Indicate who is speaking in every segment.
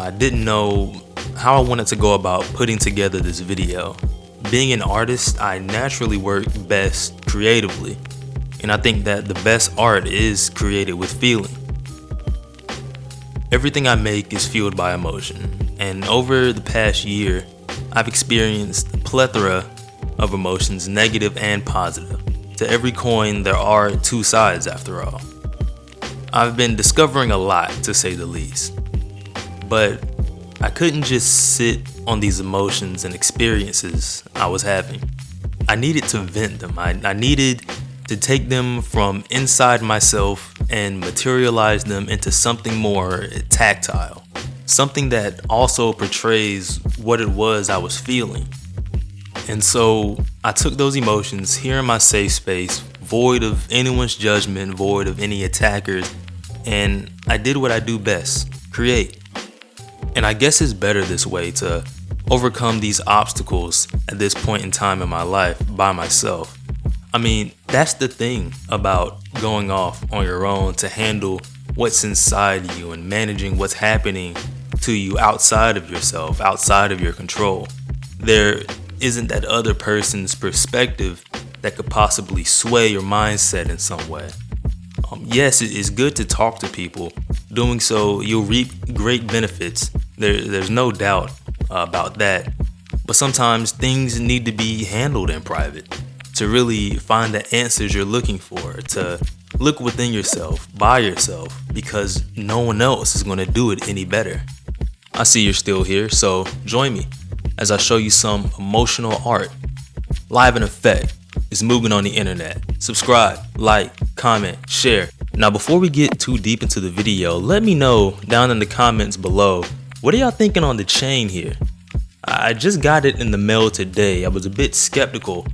Speaker 1: I didn't know how I wanted to go about putting together this video. Being an artist, I naturally work best creatively, and I think that the best art is created with feeling. Everything I make is fueled by emotion, and over the past year, I've experienced a plethora of emotions, negative and positive. To every coin, there are two sides after all. I've been discovering a lot, to say the least. But I couldn't just sit on these emotions and experiences I was having. I needed to vent them. I needed to take them from inside myself and materialize them into something more tactile. Something that also portrays what it was I was feeling. And so I took those emotions here in my safe space, void of anyone's judgment, void of any attackers, and I did what I do best, create. And I guess it's better this way to overcome these obstacles at this point in time in my life by myself. I mean, that's the thing about going off on your own to handle what's inside you and managing what's happening to you outside of yourself, outside of your control. There isn't that other person's perspective that could possibly sway your mindset in some way. Yes, it is good to talk to people. Doing so, you'll reap great benefits. There's no doubt about that. But sometimes things need to be handled in private to really find the answers you're looking for, to look within yourself, by yourself, because no one else is going to do it any better. I see you're still here, so join me as I show you some emotional art. Live in effect is moving on the internet. Subscribe, like, comment, share. Now before we get too deep into the video, let me know down in the comments below, what are y'all thinking on the chain here? I just got it in the mail today. I was a bit skeptical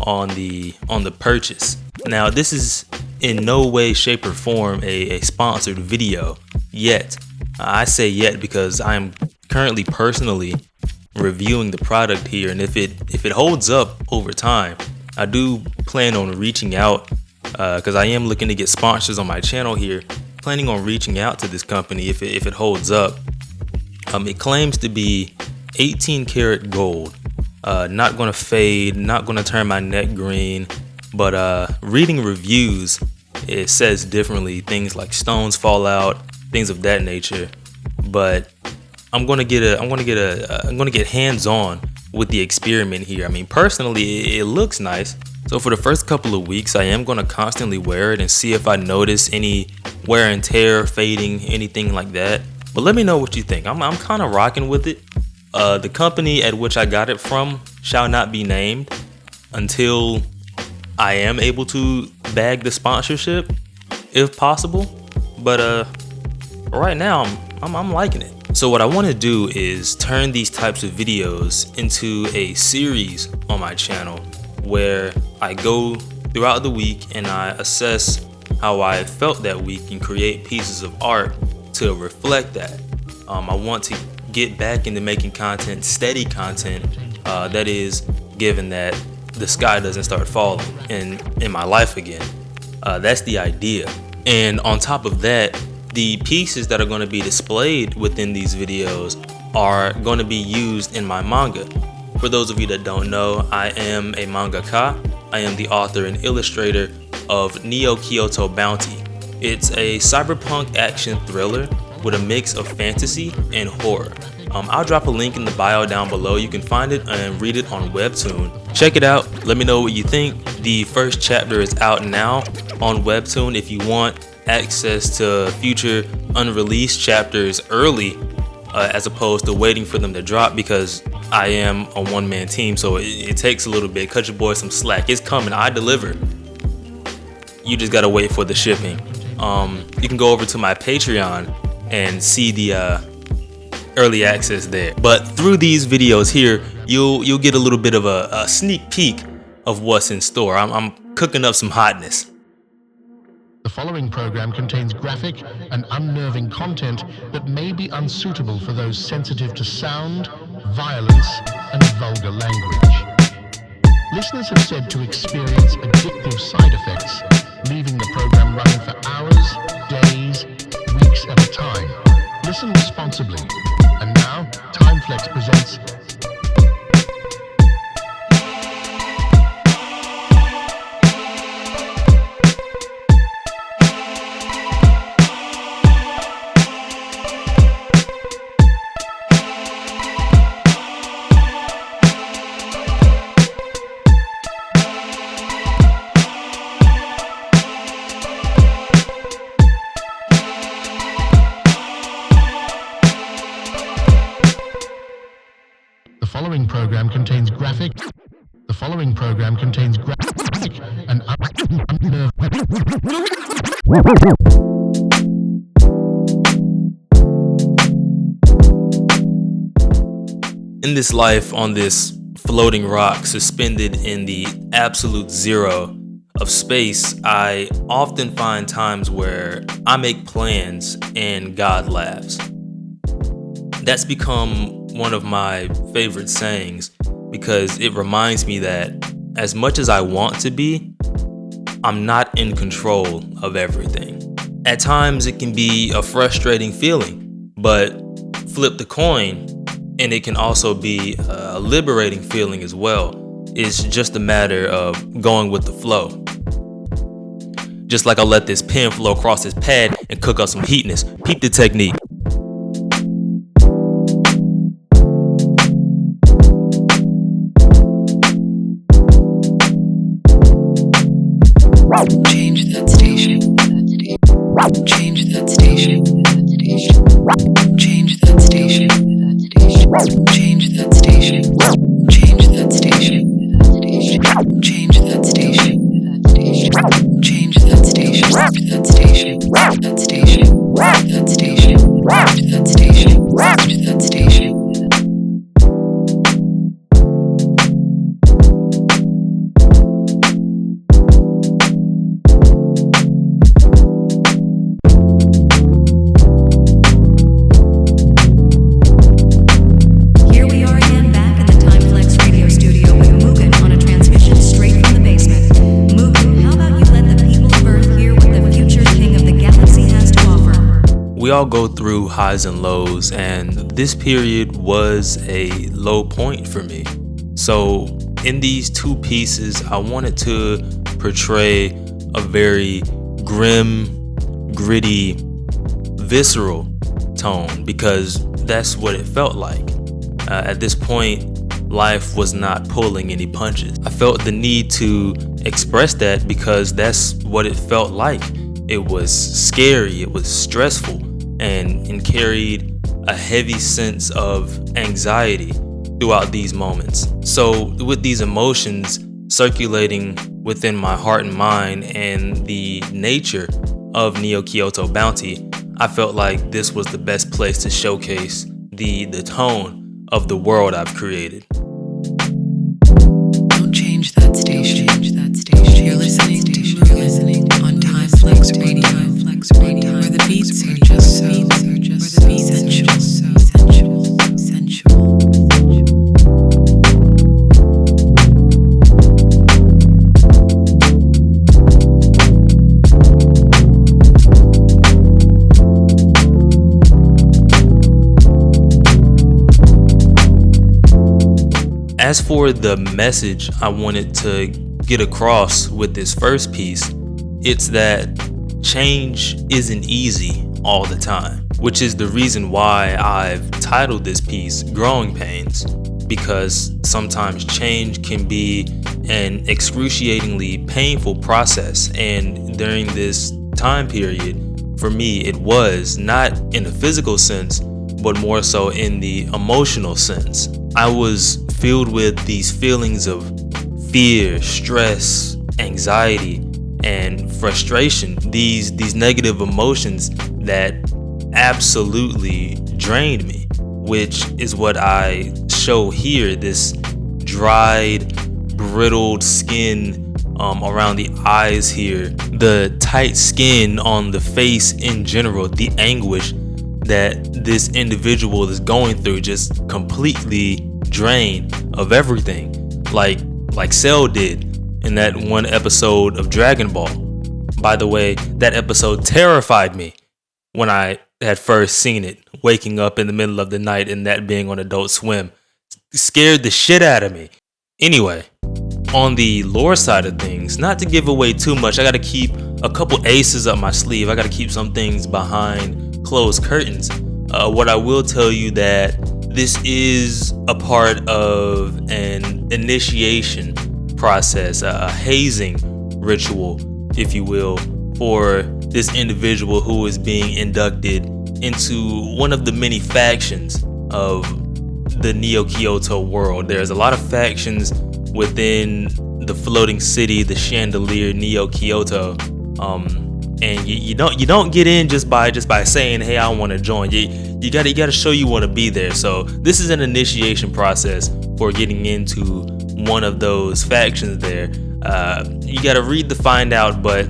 Speaker 1: on the purchase. Now this is in no way, shape, or form a sponsored video yet. I say yet because I am currently personally reviewing the product here, and if it holds up over time, I do plan on reaching out because I am looking to get sponsors on my channel here. Planning on reaching out to this company if it holds up. It claims to be 18 karat gold, not gonna fade, not gonna turn my neck green, but reading reviews, it says differently. Things like stones fall out, things of that nature. But I'm gonna get hands-on with the experiment here. I mean, personally, it looks nice. So for the first couple of weeks, I am gonna constantly wear it and see if I notice any wear and tear, fading, anything like that. But let me know what you think. I'm kind of rocking with it. The company at which I got it from shall not be named until I am able to bag the sponsorship, if possible. But right now, I'm liking it. So what I want to do is turn these types of videos into a series on my channel where I go throughout the week and I assess how I felt that week and create pieces of art to reflect that. I want to get back into making content, steady content, that is, given that the sky doesn't start falling in my life again. That's the idea. And on top of that, the pieces that are going to be displayed within these videos are going to be used in my manga. For those of you that don't know, I am a mangaka. I am the author and illustrator of Kyoto Bounty. It's a cyberpunk action thriller with a mix of fantasy and horror. I'll drop a link in the bio down below. You can find it and read it on Webtoon. Check it out. Let me know what you think. The first chapter is out now on Webtoon. If you want access to future unreleased chapters early, as opposed to waiting for them to drop, because I am a one-man team, so it takes a little bit. Cut your boy some slack. It's coming. I deliver. You just gotta wait for the shipping. You can go over to my Patreon and see the early access there. But through these videos here, you'll get a little bit of a sneak peek of what's in store. I'm cooking up some hotness.
Speaker 2: The following program contains graphic and unnerving content that may be unsuitable for those sensitive to sound, violence, and vulgar language. Listeners have said to experience addictive side effects, leaving the program running for hours, days, weeks at a time. Listen responsibly and program contains graphic. The following program contains graphic and
Speaker 1: In this life, on this floating rock suspended in the absolute zero of space, I often find times where I make plans and God laughs. That's become one of my favorite sayings because it reminds me that as much as I want to be, I'm not in control of everything. At times it can be a frustrating feeling, but flip the coin and it can also be a liberating feeling as well. It's just a matter of going with the flow. Just like I'll let this pen flow across this pad and cook up some heatness. Peep the technique.
Speaker 3: Change that station. Change that station. Change that station. Change that station. Change that station. Change that station. Change that station. That station. That station. That station. That station. That station.
Speaker 1: We all go through highs and lows, and this period was a low point for me. So in these two pieces, I wanted to portray a very grim, gritty, visceral tone because that's what it felt like. At this point, life was not pulling any punches. I felt the need to express that because that's what it felt like. It was scary, it was stressful, and carried a heavy sense of anxiety throughout these moments. So with these emotions circulating within my heart and mind and the nature of Neo Kyoto Bounty, I felt like this was the best place to showcase the tone of the world I've created.
Speaker 3: Don't change that station. Change that station. You're listening on Timeflex Radio. Where the beats are just so sensual.
Speaker 1: As for the message I wanted to get across with this first piece, it's that change isn't easy all the time, which is the reason why I've titled this piece Growing Pains, because sometimes change can be an excruciatingly painful process, and during this time period, for me, it was not in a physical sense, but more so in the emotional sense. I was filled with these feelings of fear, stress, anxiety, and frustration, these negative emotions that absolutely drained me, which is what I show here, this dried, brittled skin around the eyes here, the tight skin on the face in general, the anguish that this individual is going through, just completely drained of everything, like Cell did in that one episode of Dragon Ball. By the way, that episode terrified me when I had first seen it, waking up in the middle of the night and that being on Adult Swim. It scared the shit out of me. Anyway, on the lore side of things, not to give away too much, I gotta keep a couple aces up my sleeve. I gotta keep some things behind closed curtains. What I will tell you that this is a part of an initiation process, a hazing ritual, if you will, for this individual who is being inducted into one of the many factions of the Neo Kyoto world. There's a lot of factions within the floating city, the chandelier Neo Kyoto. And you don't get in just by saying, hey, I want to join. You gotta show you want to be there. So this is an initiation process for getting into one of those factions there. You gotta read to find out, but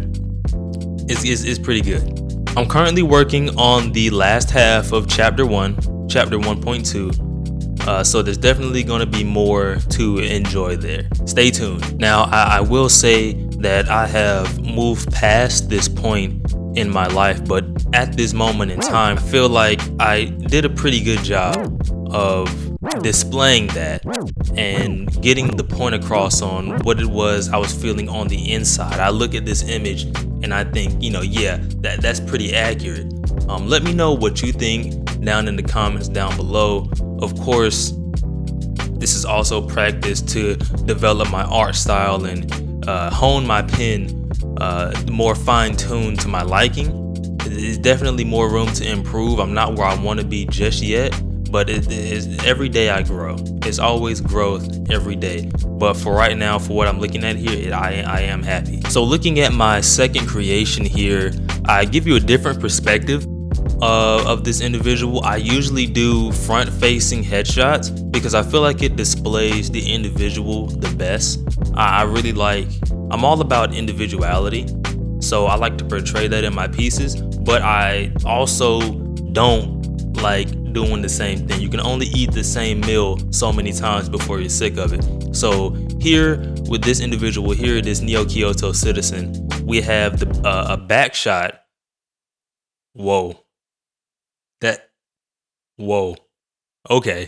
Speaker 1: it's pretty good. I'm currently working on the last half of chapter 1, chapter 1.2. So there's definitely going to be more to enjoy there. Stay tuned. Now, I will say that I have moved past this point in my life, but at this moment in time, I feel like I did a pretty good job of displaying that and getting the point across on what it was I was feeling on the inside. I look at this image and I think, that's pretty accurate. Let me know what you think down in the comments down below. Of course, this is also practice to develop my art style and hone my pen more fine-tuned to my liking. There's definitely more room to improve. I'm not where I want to be just yet, but it is every day I grow. It's always growth every day. But for right now, for what I'm looking at here, I am happy. So looking at my second creation here, I give you a different perspective of this individual. I usually do front-facing headshots because I feel like it displays the individual the best. I'm all about individuality, so I like to portray that in my pieces, but I also don't like doing the same thing. You can only eat the same meal so many times before you're sick of it. So here with this individual here, this Neo Kyoto citizen, we have a back shot. Whoa. Okay.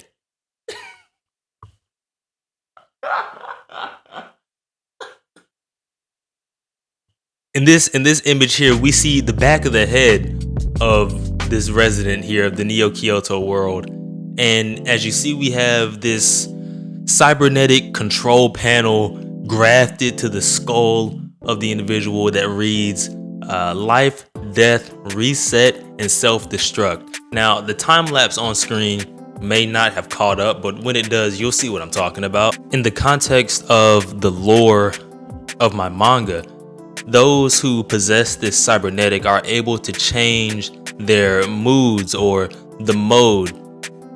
Speaker 1: In this image here, we see the back of the head of this resident here of the Neo Kyoto world. And as you see, we have this cybernetic control panel grafted to the skull of the individual that reads life, death, reset, and self-destruct. Now, the time lapse on screen may not have caught up, but when it does, you'll see what I'm talking about. In the context of the lore of my manga, those who possess this cybernetic are able to change their moods or the mode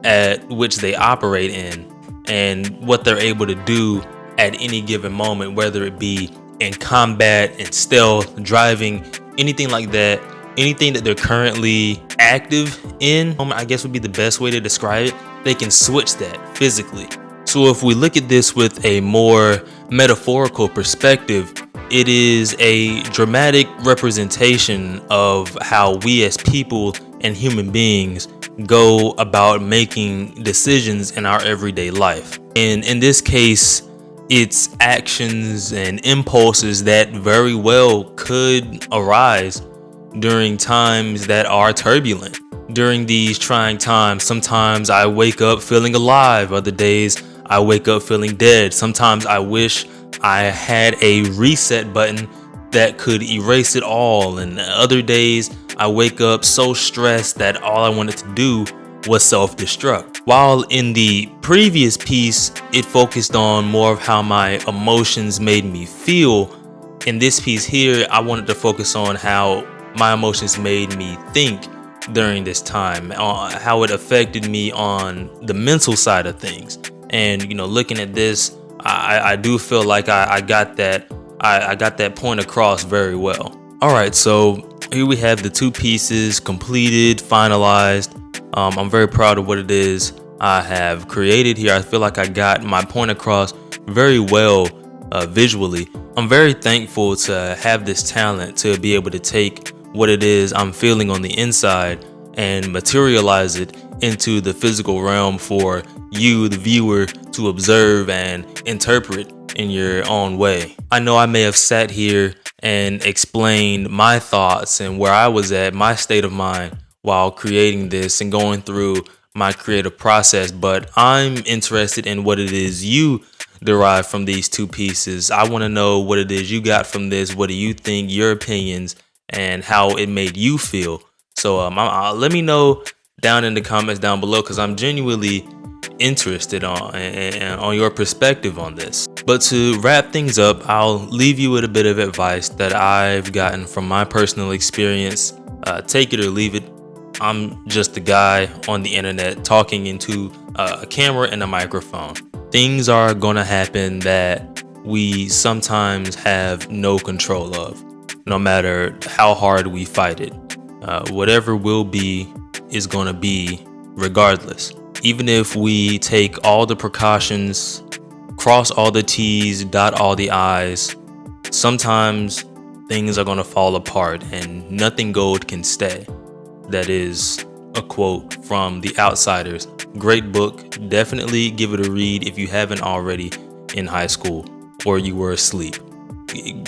Speaker 1: at which they operate in and what they're able to do at any given moment, whether it be in combat, in stealth, driving, anything like that. Anything that they're currently active in, I guess would be the best way to describe it. They can switch that physically. So if we look at this with a more metaphorical perspective, it is a dramatic representation of how we as people and human beings go about making decisions in our everyday life. And in this case, it's actions and impulses that very well could arise during times that are turbulent. During these trying times, sometimes I wake up feeling alive. Other days, I wake up feeling dead. Sometimes I wish I had a reset button that could erase it all. And other days, I wake up so stressed that all I wanted to do was self-destruct. While in the previous piece, it focused on more of how my emotions made me feel. In this piece here, I wanted to focus on how my emotions made me think during this time, how it affected me on the mental side of things. And looking at this, I do feel like I got that point across very well. All right, so here we have the two pieces completed, finalized. I'm very proud of what it is I have created here. I feel like I got my point across very well visually. I'm very thankful to have this talent to be able to take what it is I'm feeling on the inside and materialize it into the physical realm for you, the viewer, to observe and interpret in your own way. I know I may have sat here and explained my thoughts and where I was at, my state of mind while creating this and going through my creative process, but I'm interested in what it is you derive from these two pieces. I want to know what it is you got from this. What do you think, your opinions, and how it made you feel? So let me know down in the comments down below, because I'm genuinely interested on and on your perspective on this. But to wrap things up, I'll leave you with a bit of advice that I've gotten from my personal experience. Take it or leave it. I'm just a guy on the internet talking into a camera and a microphone. Things are gonna happen that we sometimes have no control of, no matter how hard we fight it. Whatever will be is gonna be regardless. Even if we take all the precautions, cross all the T's, dot all the I's, sometimes things are gonna fall apart and nothing gold can stay. That is a quote from The Outsiders. Great book. Definitely give it a read if you haven't already in high school or you were asleep.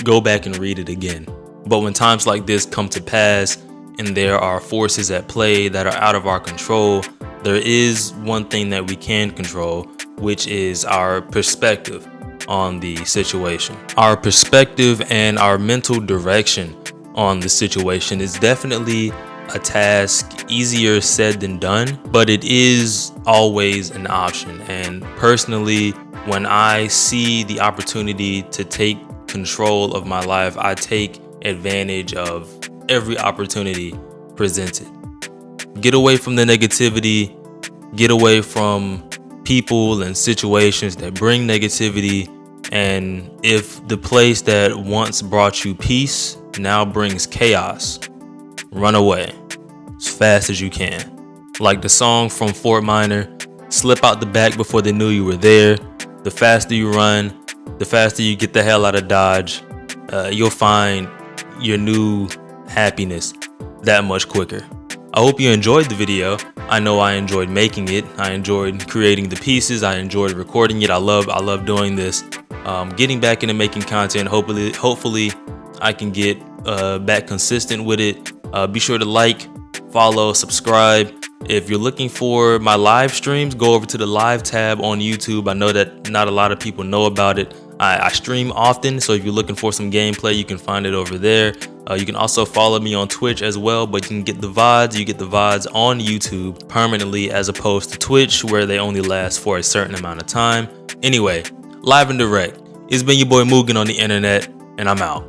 Speaker 1: Go back and read it again. But when times like this come to pass and there are forces at play that are out of our control, there is one thing that we can control, which is our perspective on the situation. Our perspective and our mental direction on the situation is definitely a task easier said than done, but it is always an option. And personally, when I see the opportunity to take control of my life, I take advantage of every opportunity presented. Get away from the negativity, get away from people and situations that bring negativity. And if the place that once brought you peace now brings chaos, run away as fast as you can. Like the song from Fort Minor, slip out the back before they knew you were there. The faster you run, the faster you get the hell out of Dodge. You'll find your new happiness that much quicker. I hope you enjoyed the video. I know I enjoyed making it. I enjoyed creating the pieces. I enjoyed recording it. I love doing this. Getting back into making content. Hopefully I can get back consistent with it. Be sure to like, follow, subscribe. If you're looking for my live streams, go over to the live tab on YouTube. I know that not a lot of people know about it. I stream often, so if you're looking for some gameplay, you can find it over there. You can also follow me on Twitch as well, but you can get the VODs. You get the VODs on YouTube permanently as opposed to Twitch, where they only last for a certain amount of time. Anyway, live and direct. It's been your boy Mugen on the internet, and I'm out.